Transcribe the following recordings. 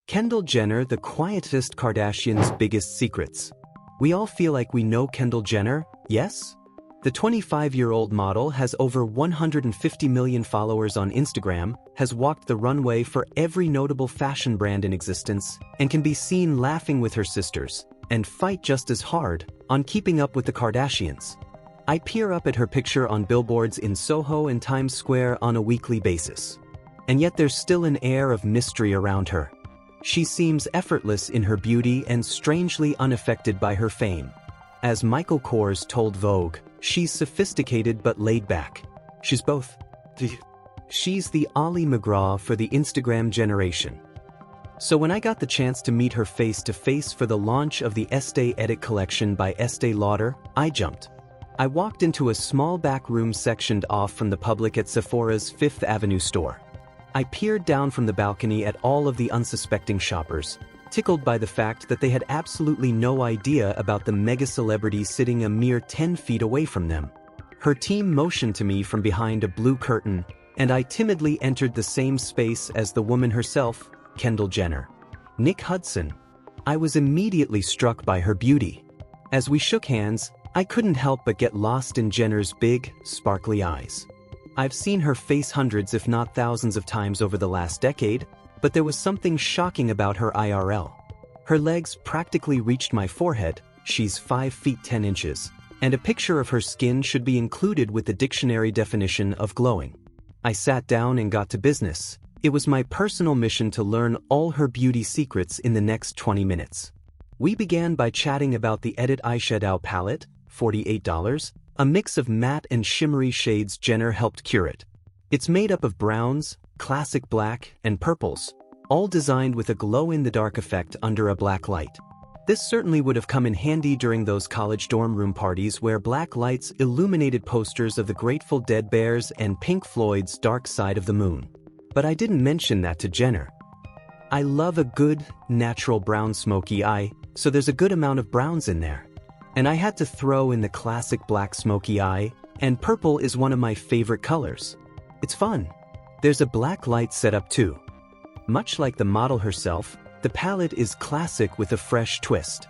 Kendall Jenner, the quietest Kardashian's biggest secrets. We all feel like we know Kendall Jenner, yes? The 25-year-old model has over 150 million followers on Instagram, has walked the runway for every notable fashion brand in existence, and can be seen laughing with her sisters, and fight just as hard on keeping up with the Kardashians. I peer up at her picture on billboards in Soho and Times Square on a weekly basis. And yet there's still an air of mystery around her. She seems effortless in her beauty and strangely unaffected by her fame. As Michael Kors told Vogue, she's sophisticated but laid back. She's both. She's the Ali McGraw for the Instagram generation. So when I got the chance to meet her face to face for the launch of the Estée Edit collection by Estée Lauder, I jumped. I walked into a small back room sectioned off from the public at Sephora's Fifth Avenue store. I peered down from the balcony at all of the unsuspecting shoppers, tickled by the fact that they had absolutely no idea about the mega celebrity sitting a mere 10 feet away from them. Her team motioned to me from behind a blue curtain, and I timidly entered the same space as the woman herself, Kendall Jenner. Nick Hudson. I was immediately struck by her beauty. As we shook hands, I couldn't help but get lost in Jenner's big, sparkly eyes. I've seen her face hundreds if not thousands of times over the last decade, but there was something shocking about her IRL. Her legs practically reached my forehead, she's 5 feet 10 inches, and a picture of her skin should be included with the dictionary definition of glowing. I sat down and got to business. It was my personal mission to learn all her beauty secrets in the next 20 minutes. We began by chatting about the Edit eyeshadow palette, $48, a mix of matte and shimmery shades Jenner helped curate. It's made up of browns, classic black, and purples, all designed with a glow-in-the-dark effect under a black light. This certainly would have come in handy during those college dorm room parties where black lights illuminated posters of the Grateful Dead Bears and Pink Floyd's Dark Side of the Moon. But I didn't mention that to Jenner. I love a good, natural brown smoky eye, so there's a good amount of browns in there. And I had to throw in the classic black smoky eye, and purple is one of my favorite colors. It's fun. There's a black light setup too. Much like the model herself, the palette is classic with a fresh twist.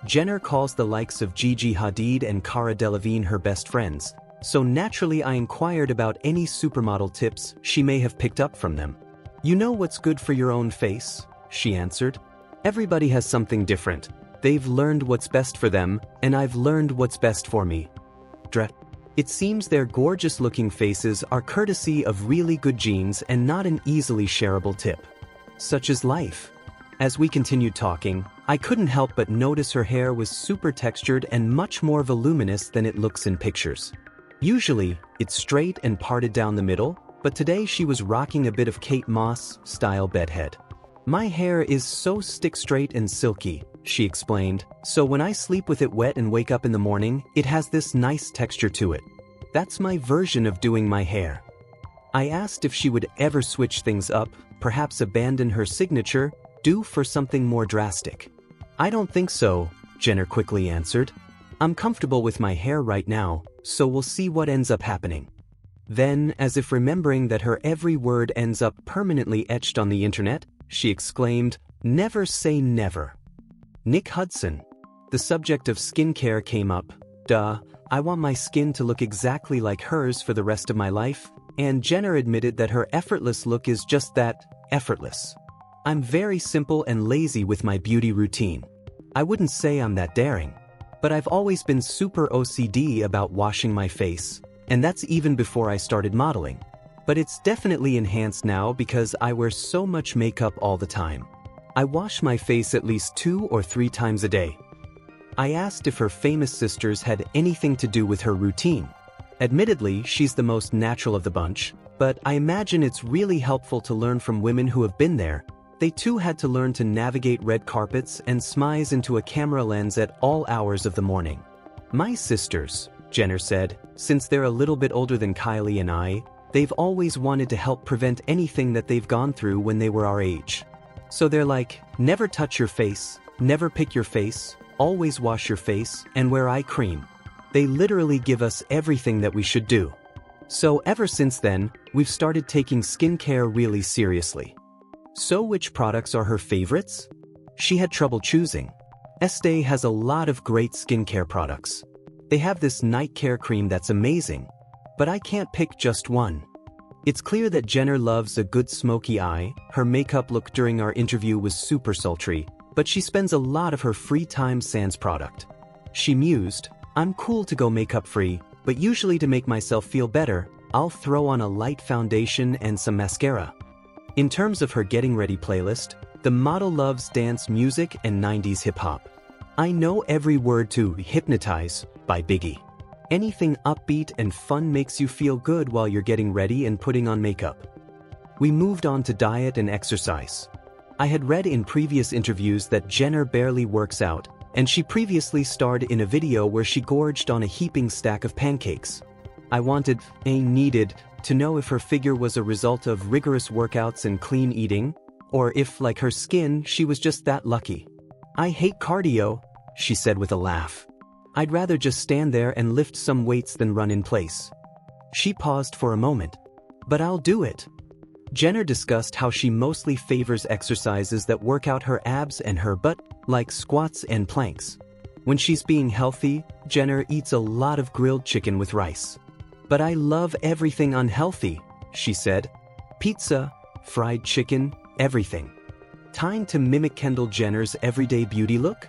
Jenner calls the likes of Gigi Hadid and Cara Delevingne her best friends, so naturally I inquired about any supermodel tips she may have picked up from them. "You know what's good for your own face?" she answered. "Everybody has something different. They've learned what's best for them, and I've learned what's best for me." It seems their gorgeous-looking faces are courtesy of really good genes and not an easily shareable tip. Such is life. As we continued talking, I couldn't help but notice her hair was super textured and much more voluminous than it looks in pictures. Usually, it's straight and parted down the middle, but today she was rocking a bit of Kate Moss-style bedhead. "My hair is so stick-straight and silky," she explained, "so when I sleep with it wet and wake up in the morning, it has this nice texture to it. That's my version of doing my hair." I asked if she would ever switch things up, perhaps abandon her signature, do for something more drastic. "I don't think so," Jenner quickly answered. "I'm comfortable with my hair right now, so we'll see what ends up happening." Then, as if remembering that her every word ends up permanently etched on the internet, she exclaimed, "Never say never." Nick Hudson. The subject of skincare came up. Duh, I want my skin to look exactly like hers for the rest of my life, and Jenner admitted that her effortless look is just that, effortless. "I'm very simple and lazy with my beauty routine. I wouldn't say I'm that daring. But I've always been super OCD about washing my face, and that's even before I started modeling. But it's definitely enhanced now because I wear so much makeup all the time. I wash my face at least 2 or 3 times a day." I asked if her famous sisters had anything to do with her routine. Admittedly, she's the most natural of the bunch, but I imagine it's really helpful to learn from women who have been there. They too had to learn to navigate red carpets and smize into a camera lens at all hours of the morning. "My sisters," Jenner said, "since they're a little bit older than Kylie and I, they've always wanted to help prevent anything that they've gone through when they were our age. So they're like, never touch your face, never pick your face, always wash your face, and wear eye cream. They literally give us everything that we should do. So ever since then, we've started taking skincare really seriously." So which products are her favorites? She had trouble choosing. Estee has a lot of great skincare products. They have this night care cream that's amazing, but I can't pick just one. It's clear that Jenner loves a good smoky eye. Her makeup look during our interview was super sultry, but she spends a lot of her free time sans product. She mused, "I'm cool to go makeup free, but usually to make myself feel better, I'll throw on a light foundation and some mascara." In terms of her getting ready playlist, the model loves dance music and 90s hip-hop. "I know every word to Hypnotize by Biggie. Anything upbeat and fun makes you feel good while you're getting ready and putting on makeup." We moved on to diet and exercise. I had read in previous interviews that Jenner barely works out, and she previously starred in a video where she gorged on a heaping stack of pancakes. I needed to know if her figure was a result of rigorous workouts and clean eating, or if, like her skin, she was just that lucky. "I hate cardio," she said with a laugh. "I'd rather just stand there and lift some weights than run in place." She paused for a moment. "But I'll do it." Jenner discussed how she mostly favors exercises that work out her abs and her butt, like squats and planks. When she's being healthy, Jenner eats a lot of grilled chicken with rice. "But I love everything unhealthy," she said. "Pizza, fried chicken, everything." Time to mimic Kendall Jenner's everyday beauty look?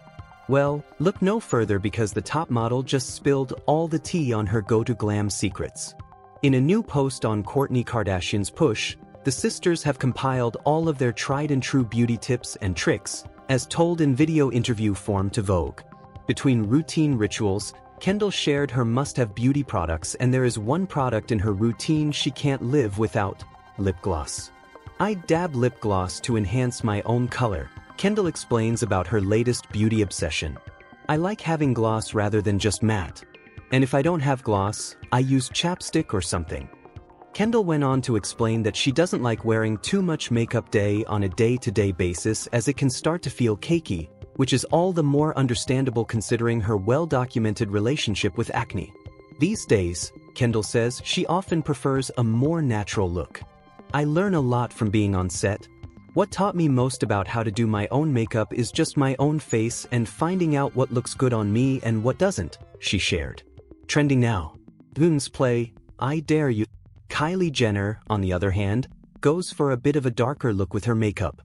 Well, look no further because the top model just spilled all the tea on her go-to glam secrets. In a new post on Kourtney Kardashian's Push, the sisters have compiled all of their tried-and-true beauty tips and tricks, as told in video interview form to Vogue. Between routine rituals, Kendall shared her must-have beauty products, and there is one product in her routine she can't live without: lip gloss. "I dab lip gloss to enhance my own color," Kendall explains about her latest beauty obsession. "I like having gloss rather than just matte. And if I don't have gloss, I use chapstick or something." Kendall went on to explain that she doesn't like wearing too much makeup on a day-to-day basis as it can start to feel cakey, which is all the more understandable considering her well-documented relationship with acne. These days, Kendall says, she often prefers a more natural look. "I learn a lot from being on set. What taught me most about how to do my own makeup is just my own face and finding out what looks good on me and what doesn't," she shared. Trending now. Boons play "I Dare You." Kylie Jenner, on the other hand, goes for a bit of a darker look with her makeup.